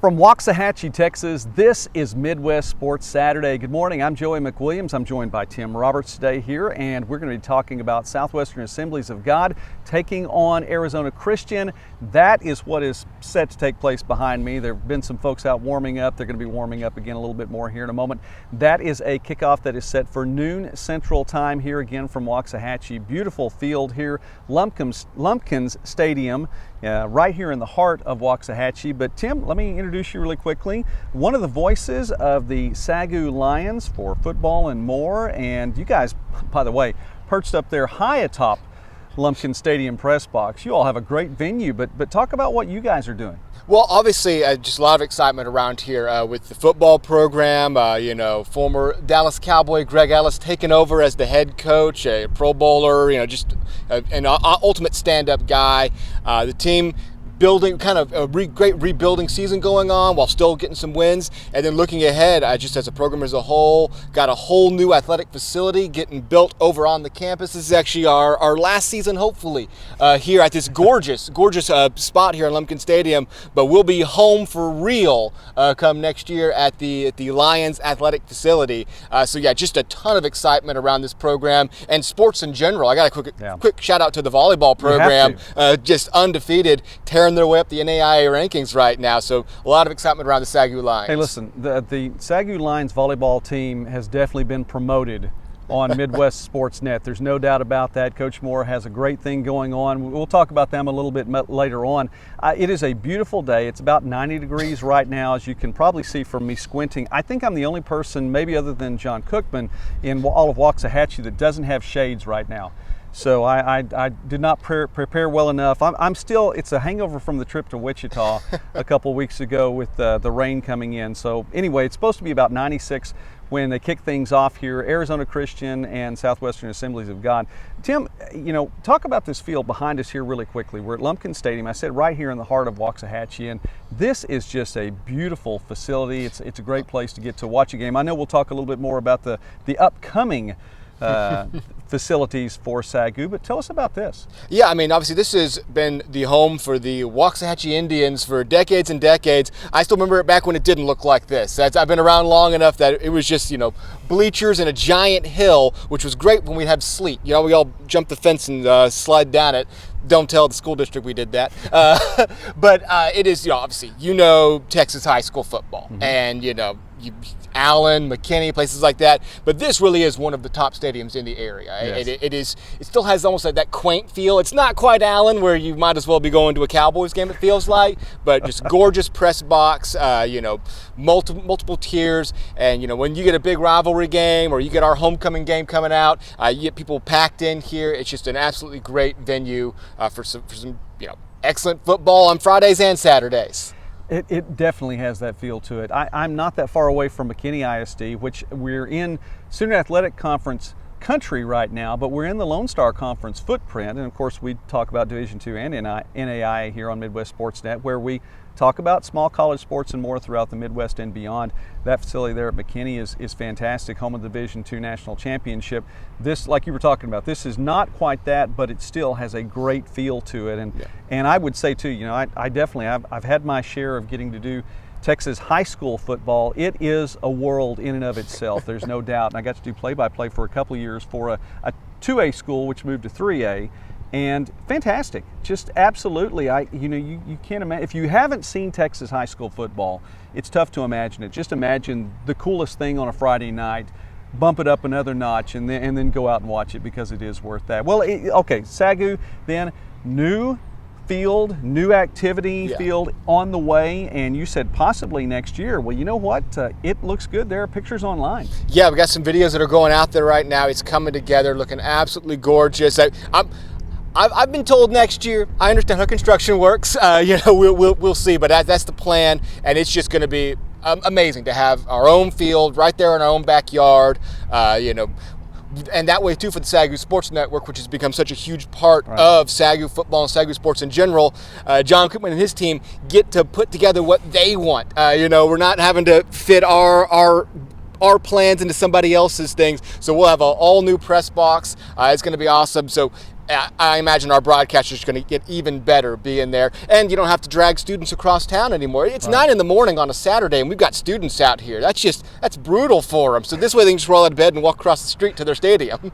From Waxahachie, Texas, this is Midwest Sports Saturday. Good morning, I'm Joey McWilliams. I'm joined by Tim Roberts today here, and we're going to be talking about Southwestern Assemblies of God taking on Arizona Christian. That is what is set to take place behind me. There have been some folks out warming up. They're going to be warming up again a little bit more here in a moment. That is a kickoff that is set for noon Central Time here again from Waxahachie. Beautiful field here, Lumpkin Stadium. Right here in the heart of Waxahachie. But Tim, let me introduce you really quickly. One of the voices of the SAGU Lions for football and more. And you guys, by the way, perched up there high atop Lumpkin Stadium press box. You all have a great venue, but talk about what you guys are doing. Well, obviously, just a lot of excitement around here with the football program. Former Dallas Cowboy Greg Ellis taking over as the head coach, a Pro Bowler, just an ultimate stand-up guy. The team building, kind of a great rebuilding season going on while still getting some wins. And then looking ahead, just as a program as a whole, got a whole new athletic facility getting built over on the campus. This is actually our last season, hopefully, here at this gorgeous spot here at Lumpkin Stadium. But we'll be home for real come next year at the Lions athletic facility. So yeah, just a ton of excitement around this program and sports in general. I got a quick shout out to the volleyball program, just undefeated, tearing their way up the NAIA rankings right now. So a lot of excitement around the SAGU Lions. Hey, listen, the SAGU Lions volleyball team has definitely been promoted on Midwest Sports Net. There's no doubt about that. Coach Moore has a great thing going on. We'll talk about them a little bit later on. It is a beautiful day. It's about 90 degrees right now, as you can probably see from me squinting. I think I'm the only person, maybe other than John Cookman, in all of Waxahachie that doesn't have shades right now. So I did not prepare well enough. I'm still, it's a hangover from the trip to Wichita a couple weeks ago with the rain coming in. So anyway, it's supposed to be about 96 when they kick things off here, Arizona Christian and Southwestern Assemblies of God. Tim, talk about this field behind us here really quickly. We're at Lumpkin Stadium. I said right here in the heart of Waxahachie, and this is just a beautiful facility. It's a great place to get to watch a game. I know we'll talk a little bit more about the upcoming facilities for SAGU, but tell us about this. Yeah, obviously this has been the home for the Waxahachie Indians for decades and decades. I still remember it back when it didn't look like this. I've been around long enough that it was just, bleachers and a giant hill, which was great when we had sleet. We all jumped the fence and slide down it. Don't tell the school district we did that. But it is, obviously, Texas high school football. Mm-hmm. And, Allen, McKinney, places like that. But this really is one of the top stadiums in the area. Yes. It still has almost like that quaint feel. It's not quite Allen, where you might as well be going to a Cowboys game, it feels like, but just gorgeous press box, multiple tiers. And, when you get a big rivalry game or you get our homecoming game coming out, you get people packed in here. It's just an absolutely great venue for some excellent football on Fridays and Saturdays. It definitely has that feel to it. I'm not that far away from McKinney ISD, which we're in Student Athletic Conference country right now, but we're in the Lone Star Conference footprint. And of course, we talk about Division II and NAIA here on Midwest Sports Net, where we talk about small college sports and more throughout the Midwest and beyond. That facility there at McKinney is fantastic, home of the Division II National Championship. This, like you were talking about, this is not quite that, but it still has a great feel to it. And I would say too, I definitely, I've had my share of getting to do Texas high school football. It is a world in and of itself, there's no doubt. And I got to do play-by-play for a couple of years for a 2A school, which moved to 3A. And fantastic, just absolutely. You can't imagine, if you haven't seen Texas high school football, it's tough to imagine it. Just imagine the coolest thing on a Friday night, bump it up another notch, and then go out and watch it, because it is worth that. Well, okay, SAGU then, new field, new activity field on the way, and you said possibly next year. Well, you know what? It looks good. There are pictures online. Yeah, we got some videos that are going out there right now. It's coming together, looking absolutely gorgeous. I've been told next year. I understand how construction works. We'll see, but that's the plan, and it's just going to be amazing to have our own field right there in our own backyard. And that way too for the SAGU Sports Network, which has become such a huge part of SAGU football and SAGU sports in general. John Cookman and his team get to put together what they want. We're not having to fit our plans into somebody else's things. So we'll have an all new press box. It's going to be awesome. So I imagine our broadcasters are going to get even better being there. And you don't have to drag students across town anymore. It's 9 in the morning on a Saturday, and we've got students out here. That's brutal for them. So this way they can just roll out of bed and walk across the street to their stadium.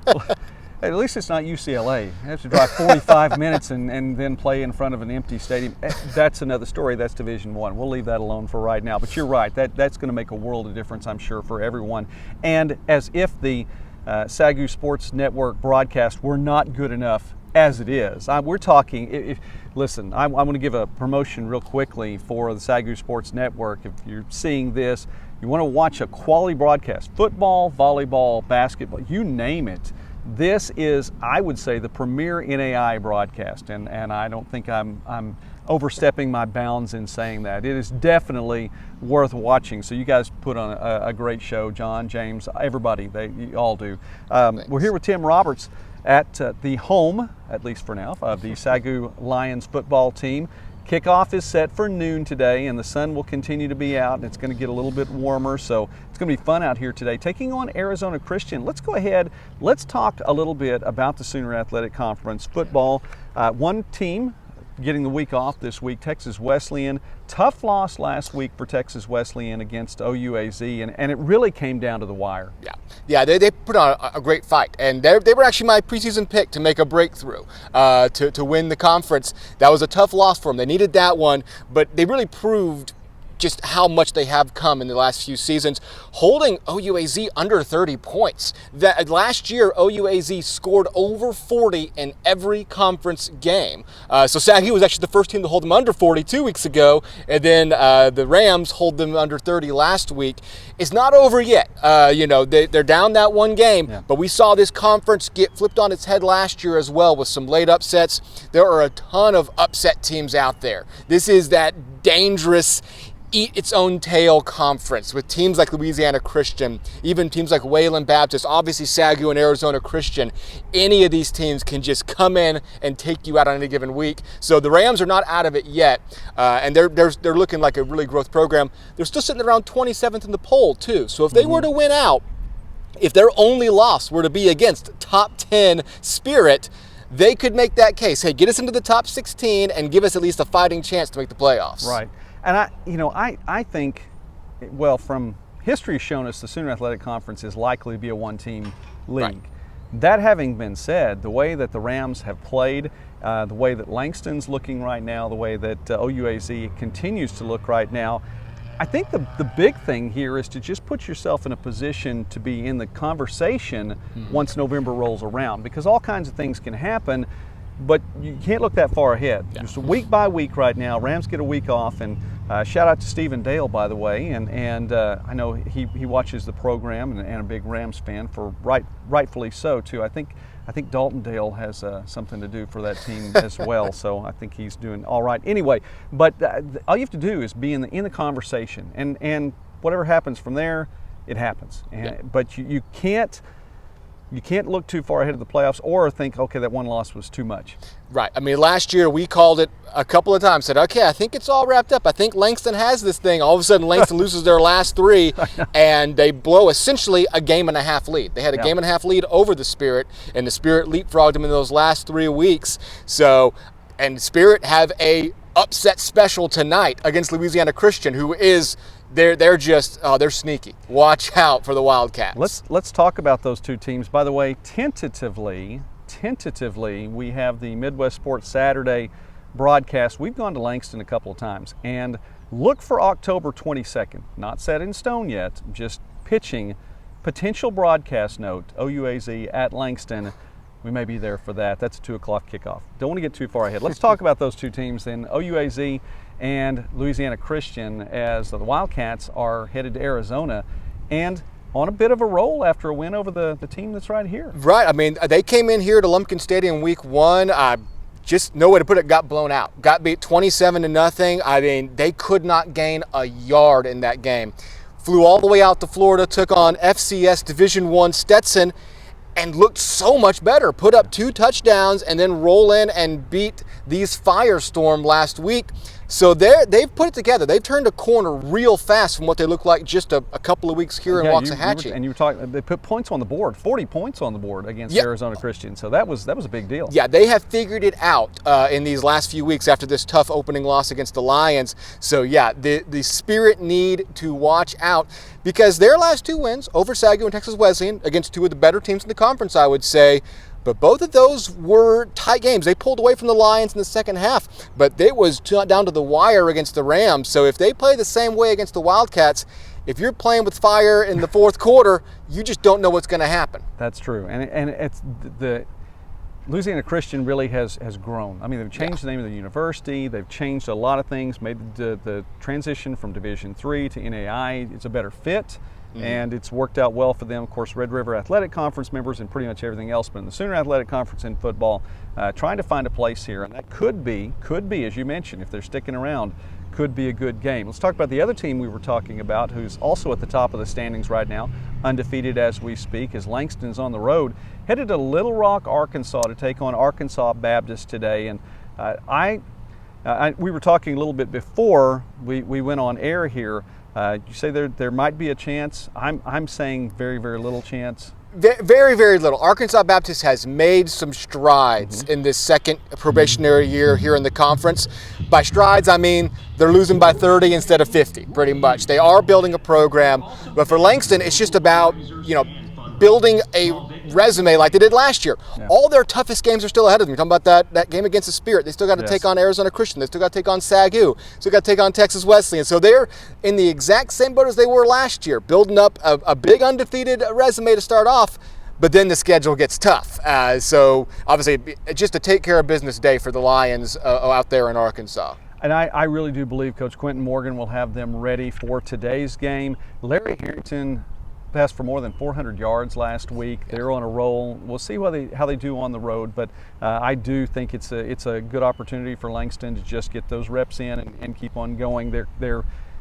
At least it's not UCLA. You have to drive 45 minutes and then play in front of an empty stadium. That's another story. That's Division I. We'll leave that alone for right now. But you're right. That's going to make a world of difference, I'm sure, for everyone. And as if the SAGU Sports Network broadcast were not good enough as it is. We're talking, listen, I'm going to give a promotion real quickly for the SAGU Sports Network. If you're seeing this, you want to watch a quality broadcast, football, volleyball, basketball, you name it. This is, I would say, the premier NAI broadcast, and I don't think I'm overstepping my bounds in saying that. It is definitely worth watching. So you guys put on a great show, John, James, everybody, you all do. We're here with Tim Roberts at the home, at least for now, of the SAGU Lions football team. Kickoff is set for noon today, and the sun will continue to be out, and it's going to get a little bit warmer, so it's going to be fun out here today. Taking on Arizona Christian. Let's go ahead, let's talk a little bit about the Sooner Athletic Conference football. One team getting the week off this week, Texas Wesleyan. Tough loss last week for Texas Wesleyan against OUAZ, and it really came down to the wire. Yeah, they put on a great fight, and they were actually my preseason pick to make a breakthrough, to win the conference. That was a tough loss for them. They needed that one, but they really proved just how much they have come in the last few seasons, holding OUAZ under 30 points. That last year, OUAZ scored over 40 in every conference game. So SAGU was actually the first team to hold them under 40 2 weeks ago, and then the Rams hold them under 30 last week. It's not over yet. They're down that one game, but we saw this conference get flipped on its head last year as well with some late upsets. There are a ton of upset teams out there. This is that dangerous eat its own tail conference with teams like Louisiana Christian, even teams like Wesleyan Baptist, obviously SAGU and Arizona Christian. Any of these teams can just come in and take you out on any given week. So the Rams are not out of it yet, and they're looking like a really growth program. They're still sitting around 27th in the poll too. So if they were to win out, if their only loss were to be against top 10 Spirit, they could make that case. Hey, get us into the top 16 and give us at least a fighting chance to make the playoffs. Right. And I think, well, from history shown us, the Sooner Athletic Conference is likely to be a one-team league. Right. That having been said, the way that the Rams have played, the way that Langston's looking right now, the way that OUAZ continues to look right now, I think the big thing here is to just put yourself in a position to be in the conversation once November rolls around, because all kinds of things can happen. But you can't look that far ahead. Yeah. Just week by week right now. Rams get a week off, and shout out to Stephen Dale, by the way. And I know he watches the program and a big Rams fan, for rightfully so too. I think Dalton Dale has something to do for that team as well. So I think he's doing all right. Anyway, but all you have to do is be in the conversation, and whatever happens from there, it happens. But you can't look too far ahead of the playoffs or think, okay, that one loss was too much. Right. I mean, last year we called it a couple of times, said, okay, I think it's all wrapped up. I think Langston has this thing. All of a sudden, Langston loses their last three, and they blow essentially a game-and-a-half lead. They had a game-and-a-half lead over the Spirit, and the Spirit leapfrogged them in those last 3 weeks. So, and Spirit have a upset special tonight against Louisiana Christian, who is... They're sneaky. Watch out for the Wildcats. Let's talk about those two teams. By the way, tentatively, we have the Midwest Sports Saturday broadcast. We've gone to Langston a couple of times, and look for October 22nd. Not set in stone yet, just pitching. Potential broadcast note, OUAZ at Langston. We may be there for that. That's a 2 o'clock kickoff. Don't want to get too far ahead. Let's talk about those two teams then. OUAZ and Louisiana Christian, as the Wildcats are headed to Arizona and on a bit of a roll after a win over the team that's right here. Right. I mean, they came in here to Lumpkin Stadium week 1. Just no way to put it, got blown out. Got beat 27-0. I mean, they could not gain a yard in that game. Flew all the way out to Florida, took on FCS Division I Stetson, and looked so much better. Put up 2 touchdowns and then roll in and beat these Firestorm last week. So they've put it together. They've turned a corner real fast from what they looked like just a couple of weeks here in Waxahachie. And you were talking, they put points on the board, 40 points on the board against Arizona Christian. So that was a big deal. Yeah, they have figured it out in these last few weeks after this tough opening loss against the Lions. So yeah, the Spirit need to watch out, because their last 2 wins over SAGU and Texas Wesleyan, against 2 of the better teams in the conference, I would say. But both of those were tight games. They pulled away from the Lions in the second half, but it was down to the wire against the Rams. So if they play the same way against the Wildcats, if you're playing with fire in the fourth quarter, you just don't know what's going to happen. That's true. And it's the Louisiana Christian really has grown. I mean, they've changed the name of the university. They've changed a lot of things, made the transition from Division III to NAI. It's a better fit. And it's worked out well for them. Of course, Red River Athletic Conference members and pretty much everything else, but in the Sooner Athletic Conference in football, trying to find a place here. And that could be, as you mentioned, if they're sticking around, could be a good game. Let's talk about the other team we were talking about, who's also at the top of the standings right now, undefeated as we speak, as Langston's on the road, headed to Little Rock, Arkansas to take on Arkansas Baptist today. And we were talking a little bit before we went on air here. You say there might be a chance. I'm saying very, very little chance. Very, very little. Arkansas Baptist has made some strides in this second probationary year here in the conference. By strides, I mean they're losing by 30 instead of 50, pretty much. They are building a program, but for Langston, it's just about, building a resume like they did last year. Yeah. All their toughest games are still ahead of them. You're talking about that game against the Spirit. They still got to take on Arizona Christian. They still got to take on SAGU. Still got to take on Texas Wesleyan. So they're in the exact same boat as they were last year, building up a big undefeated resume to start off. But then the schedule gets tough. So obviously, just a take care of business day for the Lions out there in Arkansas. And I really do believe Coach Quentin Morgan will have them ready for today's game. Larry Harrington passed for more than 400 yards last week. They're on a roll. We'll see how they do on the road, but I do think it's a good opportunity for Langston to just get those reps in and keep on going.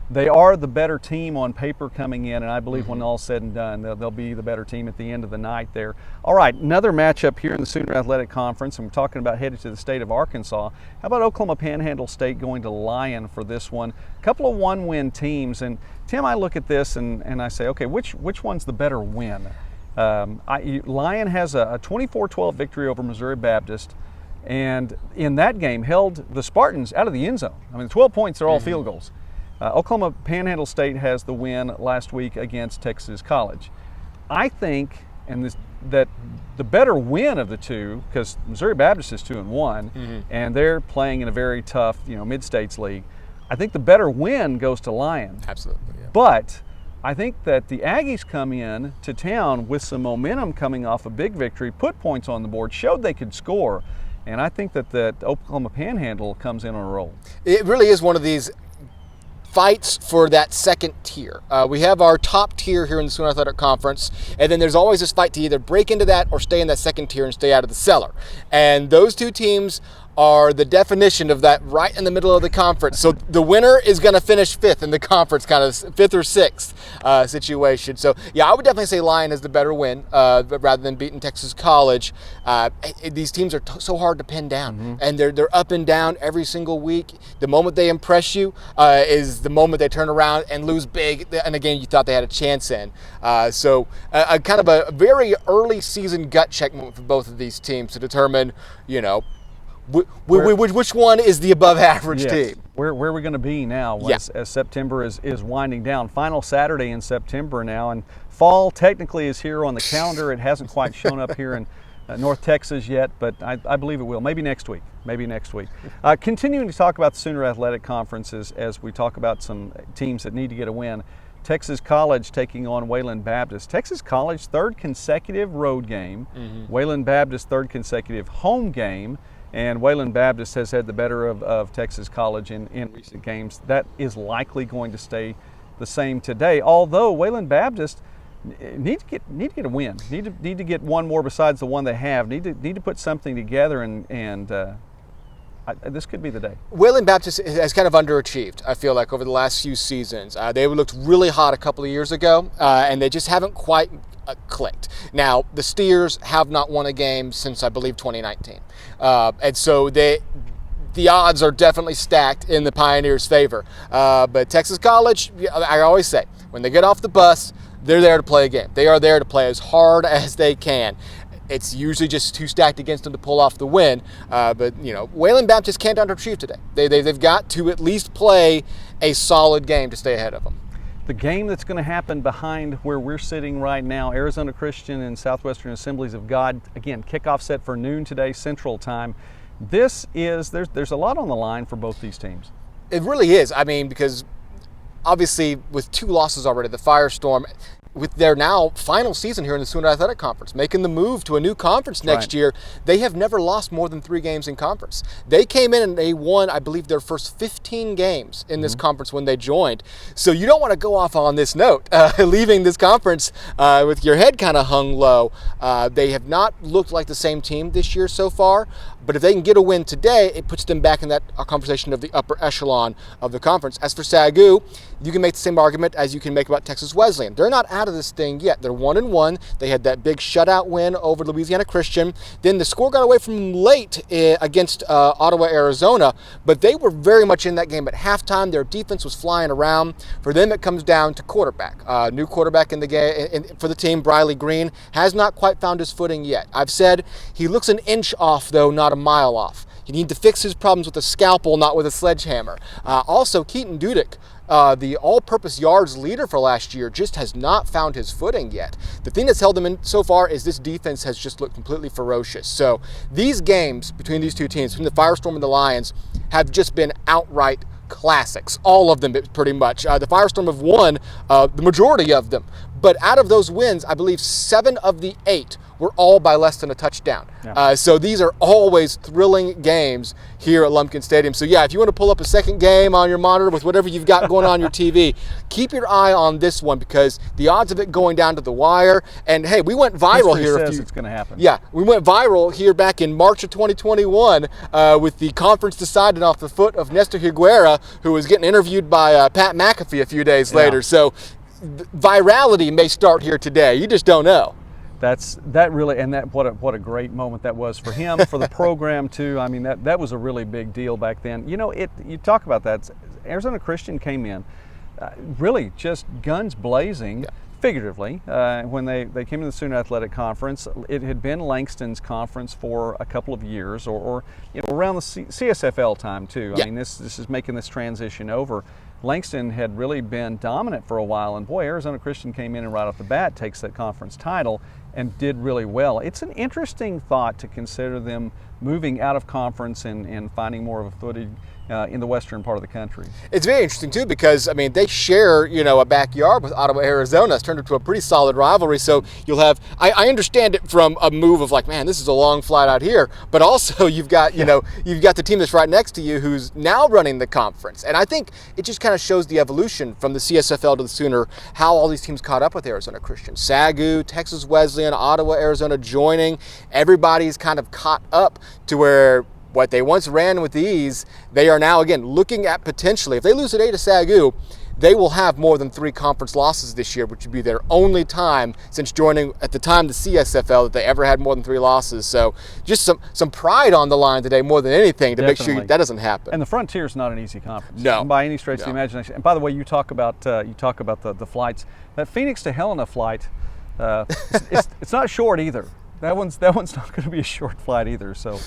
They are the better team on paper coming in, and I believe when all's said and done, they'll be the better team at the end of the night there. All right, another matchup here in the Sooner Athletic Conference, and we're talking about headed to the state of Arkansas. How about Oklahoma Panhandle State going to Lyon for this one? A couple of one-win teams, and Tim, I look at this and I say, okay, which one's the better win? Lyon has a 24-12 victory over Missouri Baptist, and in that game held the Spartans out of the end zone. I mean, 12 points are all field goals. Oklahoma Panhandle State has the win last week against Texas College. I think, that the better win of the two, because Missouri Baptist is 2-1, and they're playing in a very tough, mid-states league. I think the better win goes to Lyon. Absolutely. Yeah. But I think that the Aggies come in to town with some momentum coming off a big victory, put points on the board, showed they could score, and I think that Oklahoma Panhandle comes in on a roll. It really is one of these fights for that second tier. We have our top tier here in the Sooner Athletic Conference, and then there's always this fight to either break into that or stay in that second tier and stay out of the cellar. And those two teams are the definition of that, right in the middle of the conference. So the winner is going to finish fifth in the conference, kind of fifth or sixth situation. So yeah, I would definitely say Lyon is the better win rather than beating Texas College. These teams are so hard to pin down, and they're up and down every single week. The moment they impress you is the moment they turn around and lose big, and again, you thought they had a chance in. So kind of a very early season gut check moment for both of these teams to determine, which one is the above average team? Where are we going to be now as September is winding down? Final Saturday in September now, and fall technically is here on the calendar. It hasn't quite shown up here in North Texas yet, but I believe it will. Maybe next week. Continuing to talk about the Sooner Athletic Conferences as we talk about some teams that need to get a win. Texas College taking on Wayland Baptist. Texas College, third consecutive road game. Wayland Baptist, third consecutive home game. And Wayland Baptist has had the better of Texas College in recent games. That is likely going to stay the same today. Although Wayland Baptist need to get a win. Need to get one more besides the one they have. Need to put something together, and this could be the day. Wayland Baptist has kind of underachieved, I feel like, over the last few seasons. They looked really hot a couple of years ago, and they just haven't quite clicked. Now, the Steers have not won a game since, I believe, 2019. And so the odds are definitely stacked in the Pioneers' favor. But Texas College, I always say, when they get off the bus, they're there to play a game. They are there to play as hard as they can. It's usually just too stacked against them to pull off the win. But, Wayland Baptist can't underachieve today. They've got to at least play a solid game to stay ahead of them. The game that's going to happen behind where we're sitting right now, Arizona Christian and Southwestern Assemblies of God, again, kickoff set for noon today, Central Time. There's a lot on the line for both these teams. It really is. I mean, because obviously with 2 losses already, the Firestorm, with their now final season here in the Sooner Athletic Conference, making the move to a new conference next year, they have never lost more than 3 games in conference. They came in and they won, I believe, their first 15 games in this conference when they joined. So you don't want to go off on this note, leaving this conference with your head kind of hung low. They have not looked like the same team this year so far, but if they can get a win today, it puts them back in that conversation of the upper echelon of the conference. As for SAGU, you can make the same argument as you can make about Texas Wesleyan. They're not out of this thing yet. They're 1-1. They had that big shutout win over Louisiana Christian. Then the score got away from them late against Ottawa, Arizona, but they were very much in that game at halftime. Their defense was flying around. For them, it comes down to quarterback. New quarterback in the game for the team, Briley Green, has not quite found his footing yet. I've said he looks an inch off, though, not a mile off. You need to fix his problems with a scalpel, not with a sledgehammer. Also, Keaton Dudek, the all-purpose yards leader for last year, just has not found his footing yet. The thing that's held them in so far is this defense has just looked completely ferocious. So these games between these two teams, between the Firestorm and the Lions, have just been outright classics. All of them, pretty much. The Firestorm have won the majority of them. But out of those wins, I believe 7 of the 8 were all by less than a touchdown. Yeah. So these are always thrilling games here at Lumpkin Stadium. So yeah, if you want to pull up a second game on your monitor with whatever you've got going on your TV, keep your eye on this one, because the odds of it going down to the wire, and hey, we went viral here. It's going to happen. Yeah, we went viral here back in March of 2021 with the conference decided off the foot of Nestor Higuera, who was getting interviewed by Pat McAfee a few days later. So virality may start here today. You just don't know. What a great moment that was for him, for the program too. I mean, that was a really big deal back then. You talk about that. Arizona Christian came in really just guns blazing. Yeah. Figuratively, when they came to the Sooner Athletic Conference. It had been Langston's conference for a couple of years, or around the CSFL time too. Yeah. I mean, this is making this transition over. Langston had really been dominant for a while, and boy, Arizona Christian came in and right off the bat takes that conference title and did really well. It's an interesting thought to consider them moving out of conference and finding more of a footing in the western part of the country. It's very interesting too, because I mean, they share a backyard with Ottawa, Arizona. It's turned into a pretty solid rivalry. So you'll have, I understand it from a move of like, man, this is a long flight out here, but also you've got you've got the team that's right next to you who's now running the conference. And I think it just kind of shows the evolution from the CSFL to the Sooner, how all these teams caught up with Arizona Christian. SAGU, Texas Wesleyan, Ottawa, Arizona joining. Everybody's kind of caught up to where what they once ran with ease, they are now again looking at potentially, if they lose today to SAGU, they will have more than 3 conference losses this year, which would be their only time since joining at the time the CSFL that they ever had more than 3 losses. So just some pride on the line today more than anything to make sure that doesn't happen. And the Frontier is not an easy conference. No, by any stretch of the imagination. And by the way, you talk about the flights. That Phoenix to Helena flight, it's not short either. That one's not going to be a short flight either. So.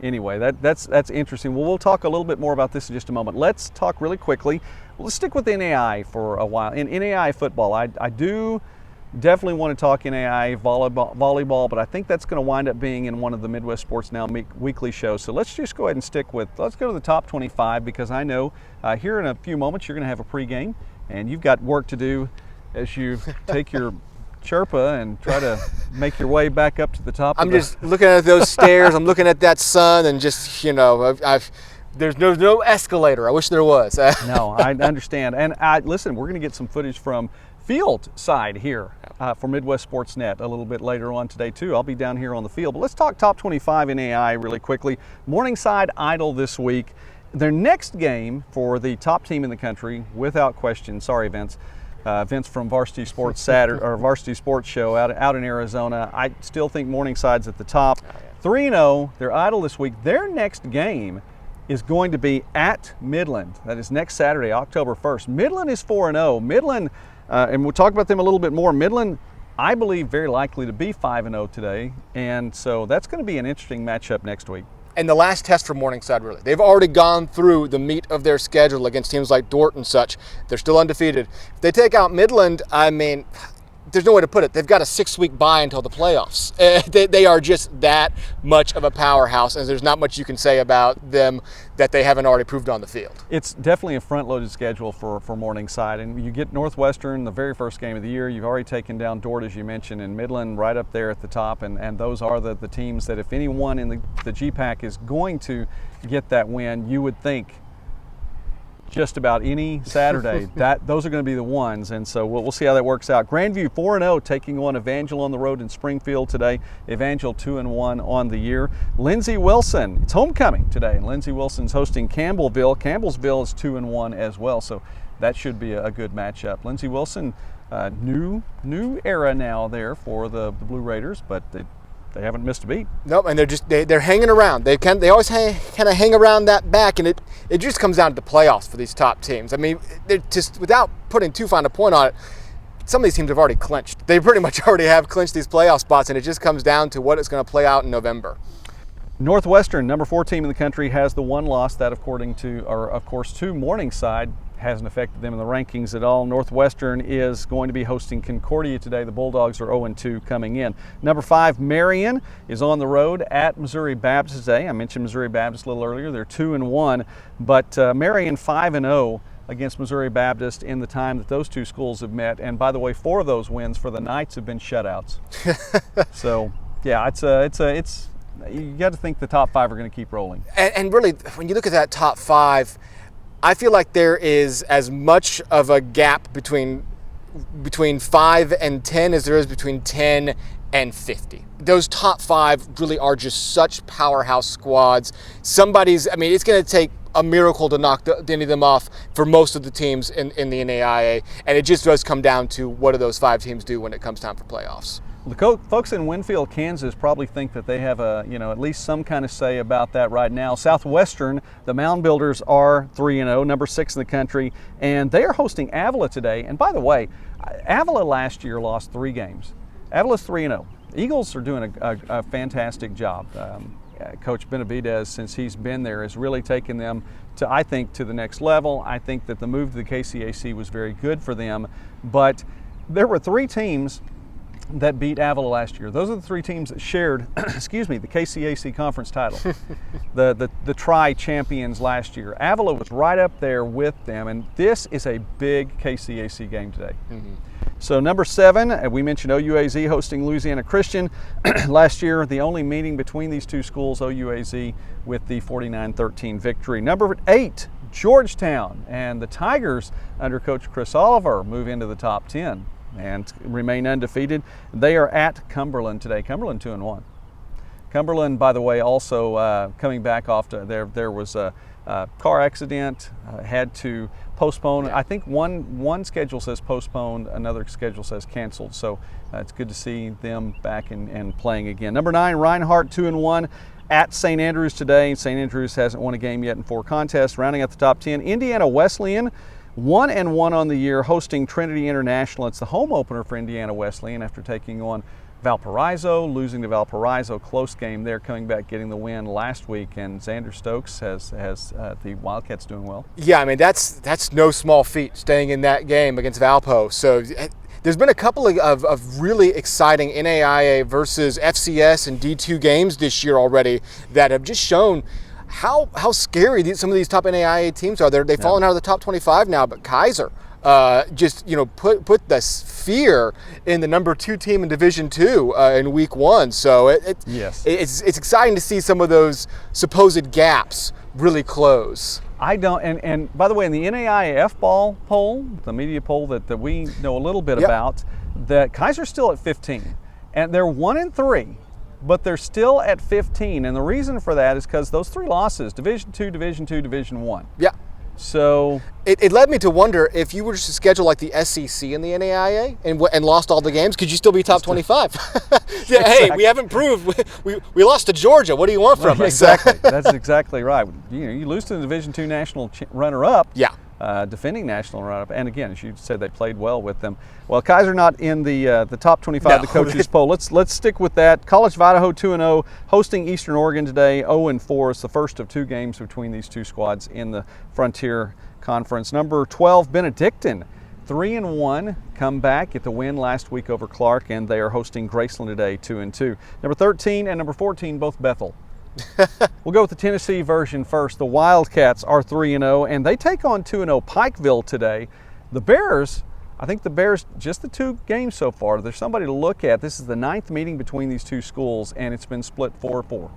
Anyway, that's interesting. Well, we'll talk a little bit more about this in just a moment. Let's talk really quickly. Let's stick with NAI for a while. In NAI football, I do definitely want to talk NAI volleyball, but I think that's going to wind up being in one of the Midwest Sports Now weekly shows. So let's just go ahead and let's go to the top 25, because I know here in a few moments you're going to have a pregame, and you've got work to do as you take your Sherpa and try to make your way back up to the top. I'm just looking at those stairs. I'm looking at that sun, and just there's no escalator. I wish there was. No, I understand. And listen, we're going to get some footage from field side here for Midwest Sports Net a little bit later on today too. I'll be down here on the field. But let's talk top 25 NAI really quickly. Morningside idle this week. Their next game for the top team in the country, without question. Sorry, Vince. Vince from Varsity Sports Saturday or Varsity Sports Show out in Arizona. I still think Morningside's at the top. 3-0. They're idle this week. Their next game is going to be at Midland. That is next Saturday, October 1st. Midland is 4-0. Midland, and we'll talk about them a little bit more. Midland, I believe, very likely to be 5-0 today, and so that's going to be an interesting matchup next week. And the last test for Morningside, really. They've already gone through the meat of their schedule against teams like Dordt and such. They're still undefeated. If they take out Midland, I mean, there's no way to put it. They've got a 6-week bye until the playoffs. They are just that much of a powerhouse, and there's not much you can say about them that they haven't already proved on the field. It's definitely a front-loaded schedule for Morningside, and you get Northwestern, the very first game of the year. You've already taken down Dordt, as you mentioned, and Midland right up there at the top, and those are the teams that if anyone in the GPAC is going to get that win, you would think just about any Saturday, those are going to be the ones, and so we'll see how that works out. Grandview 4-0, taking on Evangel on the road in Springfield today. Evangel 2-1 on the year. Lindsey Wilson, it's homecoming today, and Lindsey Wilson's hosting Campbellsville. Campbellsville is 2-1 as well, so that should be a good matchup. Lindsey Wilson, new era now there for the Blue Raiders, but they haven't missed a beat. Nope, and they're hanging around. They always kind of hang around that back, and it just comes down to the playoffs for these top teams. I mean, they're just, without putting too fine a point on it, some of these teams have already clinched. They pretty much already have clinched these playoff spots, and it just comes down to what it's going to play out in November. Northwestern, number 4 team in the country, has the one loss that, of course, to Morningside, hasn't affected them in the rankings at all. Northwestern is going to be hosting Concordia today. The Bulldogs are 0-2 coming in. Number 5, Marion, is on the road at Missouri Baptist today. I mentioned Missouri Baptist a little earlier. They're 2-1, but Marion 5-0 against Missouri Baptist in the time that those two schools have met. And by the way, 4 of those wins for the Knights have been shutouts. So yeah, it's you got to think the top 5 are going to keep rolling. And really, when you look at that top 5, I feel like there is as much of a gap between 5 and 10 as there is between 10 and 50. Those top 5 really are just such powerhouse squads. It's going to take a miracle to knock any of them off for most of the teams in the NAIA, and it just does come down to what do those 5 teams do when it comes time for playoffs. The folks in Winfield, Kansas probably think that they have at least some kind of say about that right now. Southwestern, the Mound Builders, are 3-0, number 6 in the country, and they are hosting Avila today. And by the way, Avila last year lost 3 games. Avila's 3-0. Eagles are doing a fantastic job. Coach Benavidez, since he's been there, has really taken them to the next level. I think that the move to the KCAC was very good for them, but there were 3 teams that beat Avila last year. Those are the 3 teams that shared, the KCAC conference title, the tri-champions last year. Avila was right up there with them, and this is a big KCAC game today. Mm-hmm. So number 7, we mentioned OUAZ hosting Louisiana Christian. Last year, the only meeting between these two schools, OUAZ with the 49-13 victory. Number 8, Georgetown, and the Tigers under Coach Chris Oliver move into the top 10 and remain undefeated. They are at Cumberland today. Cumberland 2-1. Cumberland, by the way, also coming back off to there was a car accident, had to postpone. Yeah. I think one schedule says postponed, another schedule says canceled. So it's good to see them back and playing again. Number 9, Reinhardt 2-1 at St. Andrews today. St. Andrews hasn't won a game yet in 4 contests. Rounding out the top 10, Indiana Wesleyan 1-1 on the year, hosting Trinity International. It's the home opener for Indiana Wesleyan after taking on Valparaiso, losing to Valparaiso. Close game there, coming back, getting the win last week. And Xander Stokes has the Wildcats doing well. Yeah, I mean, that's no small feat, staying in that game against Valpo. So there's been a couple of really exciting NAIA versus FCS and D2 games this year already that have just shown how scary some of these top NAIA teams are. They've fallen out of the top 25 now, but Kaiser just put this fear in the number 2 team in Division II in Week 1. So it's exciting to see some of those supposed gaps really close. And by the way, in the NAIA F-ball poll, the media poll that we know a little bit about, that Kaiser's still at 15, and they're 1-3. But they're still at 15, and the reason for that is because those 3 losses, Division II, Division II, Division I. Yeah. So it led me to wonder if you were to schedule like the SEC in the NAIA and lost all the games, could you still be top 25? Yeah, hey, we haven't proved. We lost to Georgia. What do you want from us? Exactly. That's exactly right. You lose to the Division II national runner-up. Yeah. Defending national runner-up, and again, as you said, they played well with them. Well, Kaiser not in the top 25, the coaches poll. Let's stick with that. College of Idaho 2-0, hosting Eastern Oregon today. 0-4. It's the first of 2 games between these 2 squads in the Frontier Conference. Number 12, Benedictine, 3-1, come back, get the win last week over Clark, and they are hosting Graceland today, 2-2. Number 13 and number 14, both Bethel. We'll go with the Tennessee version first. The Wildcats are 3-0, and they take on 2-0 Pikeville today. The Bears, I think the Bears, just the 2 games so far, there's somebody to look at. This is the 9th meeting between these 2 schools, and it's been split 4-4.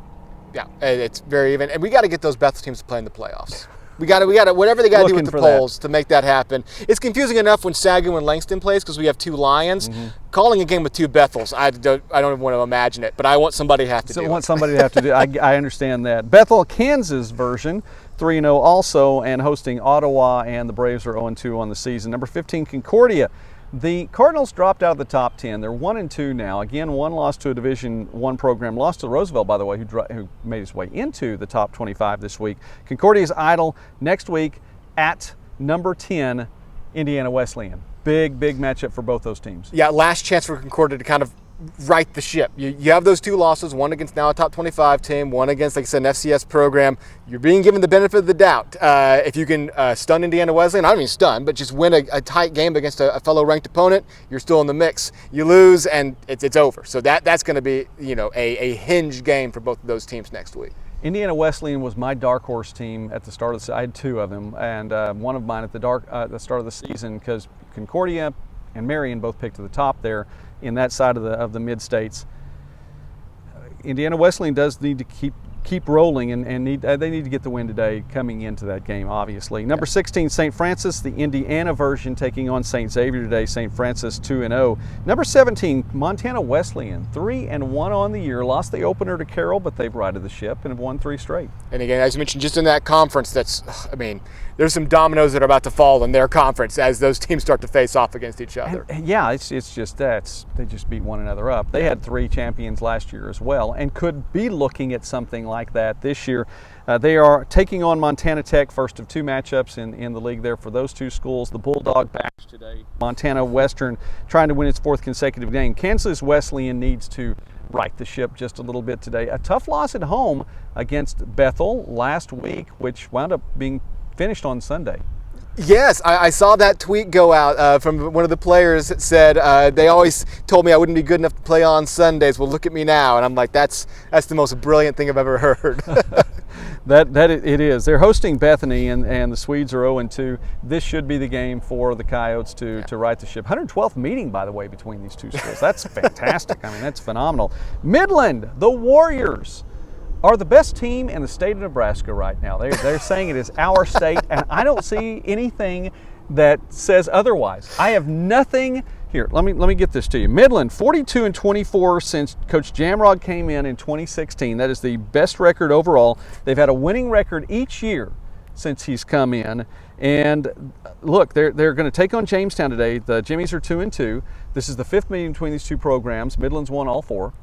Yeah, it's very even, and we got to get those Bethel teams to play in the playoffs. We got to whatever they got to do with the polls to make that happen. It's confusing enough when SAGU and Langston plays because we have 2 Lions. Mm-hmm. Calling a game with 2 Bethels, I don't even want to imagine it, but I want somebody to have to do it. I want somebody to have to do it. I understand that. Bethel, Kansas version, 3-0 also, and hosting Ottawa, and the Braves are 0-2 on the season. Number 15, Concordia. The Cardinals dropped out of the top 10. They're 1-2 now. Again, one loss to a Division I program. Lost to Roosevelt, by the way, who made his way into the top 25 this week. Concordia's idle next week at number 10, Indiana Wesleyan. Big matchup for both those teams. Yeah, last chance for Concordia to kind of right the ship. You have those 2 losses, one against now a top 25 team, one against, like I said, an FCS program. You're being given the benefit of the doubt. If you can stun Indiana Wesleyan, I don't mean stun, but just win a tight game against a fellow ranked opponent, you're still in the mix. You lose and it's over. So that's going to be a hinge game for both of those teams next week. Indiana Wesleyan was my dark horse team at the start of the season. I had 2 of them, and one of mine at the start of the season, because Concordia and Marion both picked to the top there in that side of the mid-states. Indiana Wesleyan does need to keep rolling, and they need to get the win today coming into that game, obviously. Number 16, St. Francis, the Indiana version, taking on St. Xavier today. St. Francis 2-0. Number 17, Montana Wesleyan, 3-1 on the year. Lost the opener to Carroll, but they've righted the ship and have won 3 straight. And again, as you mentioned, just in that conference, there's some dominoes that are about to fall in their conference as those teams start to face off against each other. And yeah, it's just that they just beat one another up. They had 3 champions last year as well, and could be looking at something like that this year. They are taking on Montana Tech, first of 2 matchups in the league there for those 2 schools. The Bulldog patch today. Montana Western trying to win its 4th consecutive game. Kansas Wesleyan needs to right the ship just a little bit today. A tough loss at home against Bethel last week, which wound up being finished on Sunday. Yes, I saw that tweet go out from one of the players that said they always told me I wouldn't be good enough to play on Sundays. Well, look at me now, and I'm like, that's the most brilliant thing I've ever heard. That it is. They're hosting Bethany, and the Swedes are 0-2. This should be the game for the Coyotes to right the ship. 112th meeting, by the way, between these 2 schools. That's fantastic. I mean, that's phenomenal. Midland, the Warriors, are the best team in the state of Nebraska right now. They're saying it is our state, and I don't see anything that says otherwise. I have nothing here. Let me get this to you. Midland, 42-24 since Coach Jamrod came in 2016. That is the best record overall. They've had a winning record each year since he's come in. And look, they're going to take on Jamestown today. The Jimmies are 2-2. This is the 5th meeting between these 2 programs. Midland's won all 4.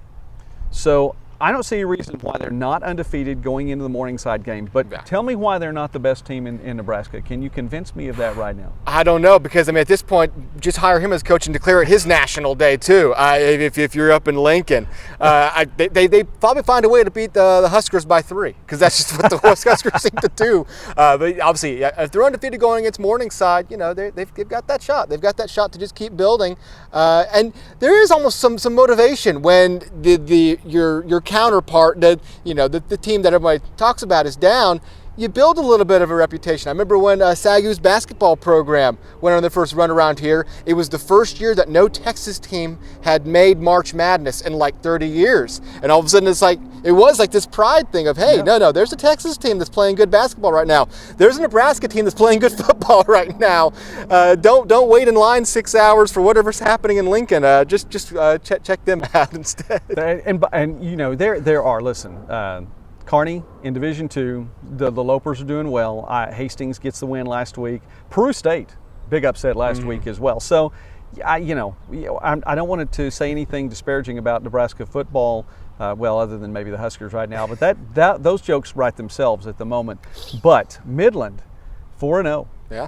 So I don't see a reason why they're not undefeated going into the Morningside game, but tell me why they're not the best team in Nebraska. Can you convince me of that right now? I don't know, because at this point, just hire him as coach and declare it his national day too. If you're up in Lincoln, they probably find a way to beat the Huskers by 3, because that's just what the Huskers seem to do. But obviously, if they're undefeated going against Morningside, they've got that shot. They've got that shot to just keep building, and there is almost some motivation when your counterpart, the team that everybody talks about is down. You build a little bit of a reputation. I remember when SAGU's basketball program went on their first run around here. It was the first year that no Texas team had made March Madness in like 30 years. And all of a sudden it was like this pride thing of, hey, no, there's a Texas team that's playing good basketball right now. There's a Nebraska team that's playing good football right now. Don't wait in line 6 hours for whatever's happening in Lincoln. Just check them out instead. And there are, listen, Kearney in Division II, the Lopers are doing well. Hastings gets the win last week. Peru State, big upset last week as well. So, I don't want to say anything disparaging about Nebraska football, other than maybe the Huskers right now, but those jokes write themselves at the moment. But Midland, 4-0. Yeah.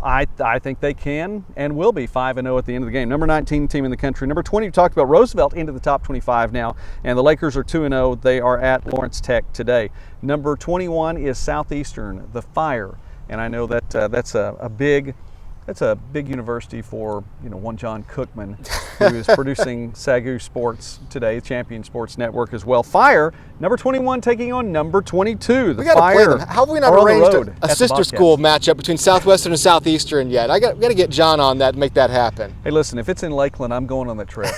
I think they can and will be 5-0 at the end of the game. Number 19 team in the country. Number 20, we talked about Roosevelt into the top 25 now, and the Lakers are 2-0. They are at Lawrence Tech today. Number 21 is Southeastern, the Fire, and I know that that's a big university for one John Cookman, who is producing SAGU Sports today, Champion Sports Network as well. Fire, number 21 taking on number 22. We got to play them. How have we not arranged a sister school matchup between Southwestern and Southeastern yet? I got to get John on that and make that happen. Hey, listen, if it's in Lakeland, I'm going on the trip.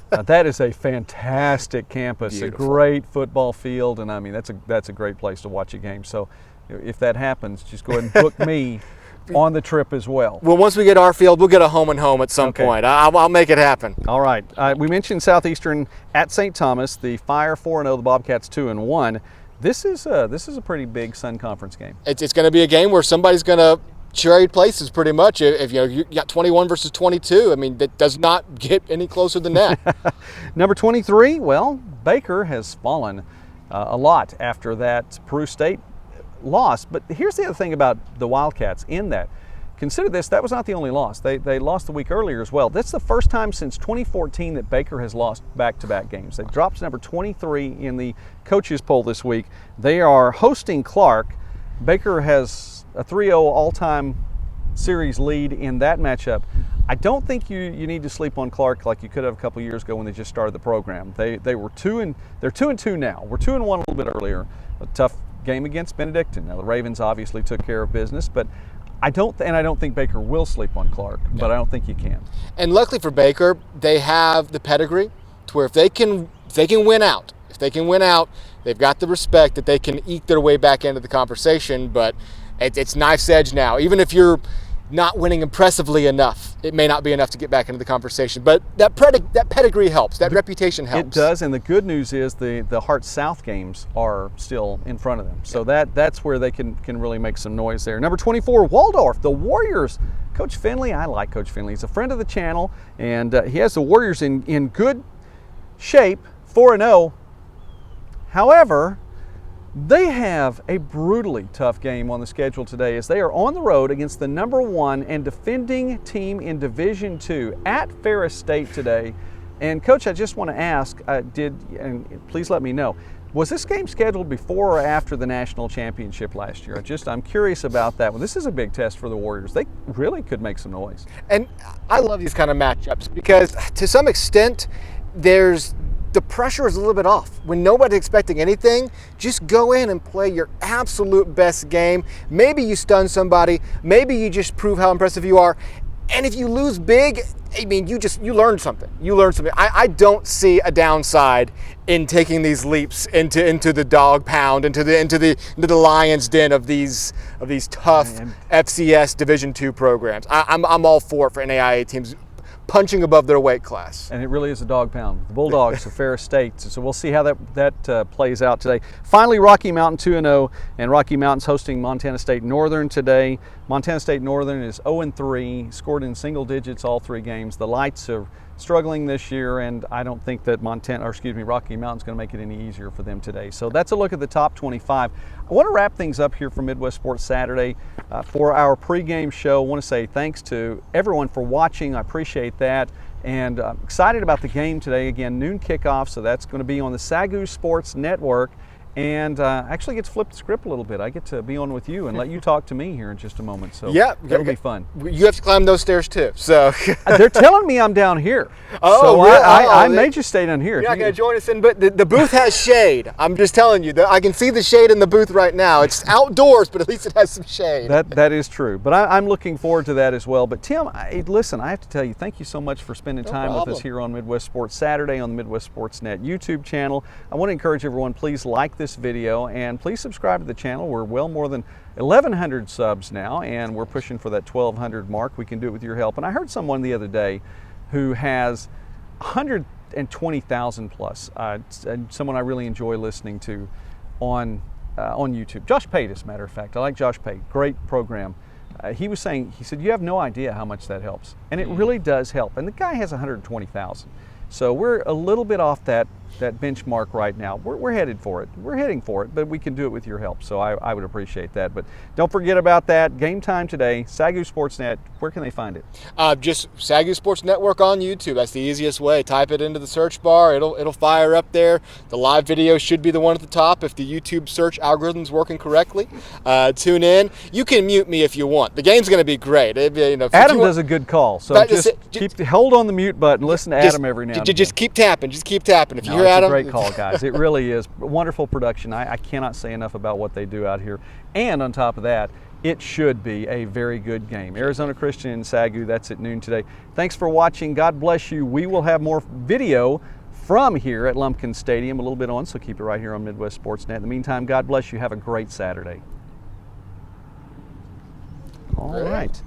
That is a fantastic campus, Beautiful. A great football field, and I mean that's a great place to watch a game. So if that happens, just go ahead and book me on the trip as well. Well, once we get our field, we'll get a home and home at some point. I'll make it happen. All right. We mentioned Southeastern at St. Thomas, the Fire 4-0, the Bobcats 2-1. This is a pretty big Sun Conference game. It's going to be a game where somebody's going to trade places pretty much. If you got 21 versus 22, I mean, that does not get any closer than that. Number 23, well, Baker has fallen a lot after that Peru State loss. But here's the other thing about the Wildcats in that. Consider this, that was not the only loss. They lost the week earlier as well. That's the first time since 2014 that Baker has lost back-to-back games. They dropped to number 23 in the coaches poll this week. They are hosting Clark. Baker has a 3-0 all-time series lead in that matchup. I don't think you need to sleep on Clark like you could have a couple years ago when they just started the program. They're 2-2 now. We're 2-1 a little bit earlier. A tough game against Benedictine. Now the Ravens obviously took care of business, but I don't think Baker will sleep on Clark, but I don't think you can. And luckily for Baker, they have the pedigree to where if they can win out, they've got the respect that they can eke their way back into the conversation. But it's knife's edge now. Even if you're not winning impressively enough, it may not be enough to get back into the conversation. But that pedigree helps. That reputation helps. It does, and the good news is the Hart South games are still in front of them. So that's where they can really make some noise there. Number 24, Waldorf, the Warriors. Coach Finley, I like Coach Finley. He's a friend of the channel, and he has the Warriors in good shape, 4-0. However, they have a brutally tough game on the schedule today as they are on the road against the number 1 and defending team in Division II at Ferris State today. And Coach, I just want to ask, and please let me know, was this game scheduled before or after the national championship last year? I'm curious about that one. This is a big test for the Warriors. They really could make some noise. And I love these kind of matchups because to some extent, the pressure is a little bit off. When nobody's expecting anything, just go in and play your absolute best game. Maybe you stun somebody. Maybe you just prove how impressive you are. And if you lose big, I mean, you learned something. I don't see a downside in taking these leaps into the dog pound, into the lion's den of these tough FCS Division II programs. I'm all for NAIA teams punching above their weight class. And it really is a dog pound. The Bulldogs of Ferris State. So we'll see how that plays out today. Finally, Rocky Mountain 2-0, and Rocky Mountain's hosting Montana State Northern today. Montana State Northern is 0-3, scored in single digits all 3 games. The Lights are struggling this year, and I don't think that Rocky Mountain's going to make it any easier for them today. So that's a look at the top 25. I want to wrap things up here for Midwest Sports Saturday for our pregame show. I want to say thanks to everyone for watching. I appreciate that, and I'm excited about the game today. Again, noon kickoff, so that's going to be on the SAGU Sports Network. And actually get to flip the script a little bit. I get to be on with you and let you talk to me here in just a moment. So that'll be fun. You have to climb those stairs too. So they're telling me I'm down here. Oh, so really? I may just stay down here. You're not going to join us in, but the booth has shade. I'm just telling you. I can see the shade in the booth right now. It's outdoors, but at least it has some shade. That is true. But I'm looking forward to that as well. But Tim, listen, I have to tell you, thank you so much for spending time with us here on Midwest Sports Saturday on the Midwest Sports Net YouTube channel. I want to encourage everyone, please like this video and please subscribe to the channel. We're well more than 1,100 subs now, and we're pushing for that 1,200 mark. We can do it with your help. And I heard someone the other day who has 120,000 plus, and someone I really enjoy listening to on YouTube. Josh Pate, as a matter of fact. I like Josh Pate. Great program. He was saying, he said, you have no idea how much that helps. And it really does help. And the guy has 120,000. So we're a little bit off that benchmark right now. We're headed for it. We're heading for it, but we can do it with your help. So I would appreciate that. But don't forget about that. Game time today, SAGU Sports Net. Where can they find it? Just SAGU Sports Network on YouTube. That's the easiest way. Type it into the search bar. It'll fire up there. The live video should be the one at the top if the YouTube search algorithm's working correctly. Tune in. You can mute me if you want. The game's going to be great. Adam does a good call. So just hold on the mute button. Listen to Adam every now and then. Just keep tapping. Just keep tapping. If you hear it's Adam, a great call, guys. It really is. Wonderful production. I cannot say enough about what they do out here. And on top of that, it should be a very good game. Arizona Christian and SAGU, that's at noon today. Thanks for watching. God bless you. We will have more video from here at Lumpkin Stadium a little bit on, so keep it right here on Midwest Sports Net. In the meantime, God bless you. Have a great Saturday. All right.